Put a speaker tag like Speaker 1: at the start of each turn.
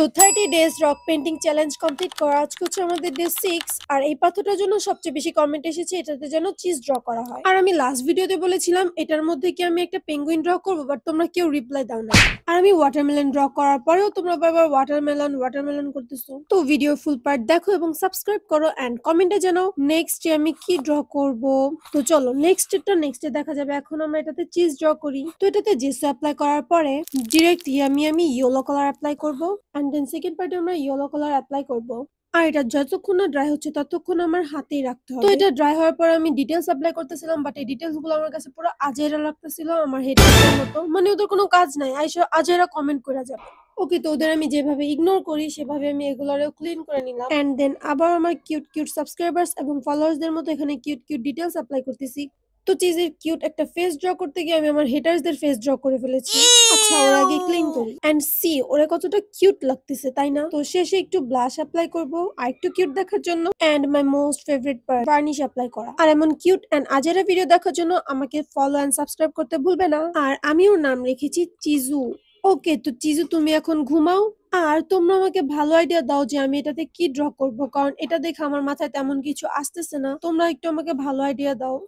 Speaker 1: তো 30 days rock painting challenge complete করা আজকে হচ্ছে আমাদের ডে 6 আর এই পাথরটার জন্য সবচেয়ে বেশি কমেন্ট এসেছে এটাতে যেন চিজ ড্র করা হয়। আর আমি লাস্ট ভিডিওতে বলেছিলাম এটার মধ্যে কি আমি একটা পেঙ্গুইন ড্র করবো, বাট তোমরা কেউ রিপ্লাই দাও না। আর আমি ওয়াটারমেলন ড্র করার পরেও তোমরা বারবার ওয়াটারমেলন করতেছো। তো ভিডিও ফুল পার্ট দেখো এবং সাবস্ক্রাইব করো এন্ড কমেন্টে জানাও নেক্সট ডে আমি কি ড্র করব। তো চলো নেক্সট ডে দেখা যাবে। এখন আমরা এটাতে চিজ ড্র করি। তো এটাতে জেসো অ্যাপ্লাই করার পরে ডিরেক্টলি আমি ইয়েলো কালার অ্যাপ্লাই করব এন্ড দেন সেকেন্ড পার্টে আমরা ইয়েলো কালার অ্যাপ্লাই করব। আর এটা যতক্ষণ না ড্রাই হচ্ছে ততক্ষণ আমার হাতেই রাখতে হবে। তো এটা ড্রাই হওয়ার পর আমি ডিটেলস অ্যাপ্লাই করতেছিলাম, বাট এই ডিটেলস গুলো আমার কাছে পুরো আজেরা লাগতেছিল, আমার হেডের মতো। মানে ওদের কোনো কাজ নাই, আইসা আজেরা কমেন্ট করে যাবে। ওকে, তো ওদের আমি যেভাবে ইগনোর করি সেভাবে আমি এগুলোরেও ক্লিন করে নিলাম এন্ড দেন আবার আমার কিউট কিউট সাবস্ক্রাইবার্স এবং ফলোয়ার্সদের মতো এখানে কিউট কিউট ডিটেলস অ্যাপ্লাই করতেছি। তো চিজের কিউট একটা ফেস ড্র করতে গিয়ে আমি আমার হেটার্সদের ফেস ড্র করে ফেলেছি। আচ্ছা, ওর আগে ক্লিন করি এন্ড সি ওরা কতটা কিউট লাগতেছে, তাই না? তো শেষে একটু ব্লাশ অ্যাপ্লাই করব আর একটু কিউট দেখার জন্য and my most favourite part varnish apply করা। আর এমন কিউট এন্ড আজেরা ভিডিও দেখার জন্য আমাকে ফলো এন্ড সাবস্ক্রাইব করতে ভুলবে না। আর আমি ওর নাম রেখেছি চিজু। ওকে, তো চিজু তুমি এখন ঘুমাও। আর তোমরা আমাকে ভালো আইডিয়া দাও যে আমি এটাতে কি ড্র করব, কারণ এটা দেখে আমার মাথায় তেমন কিছু আসতেছে না। তোমরা একটু আমাকে ভালো আইডিয়া দাও।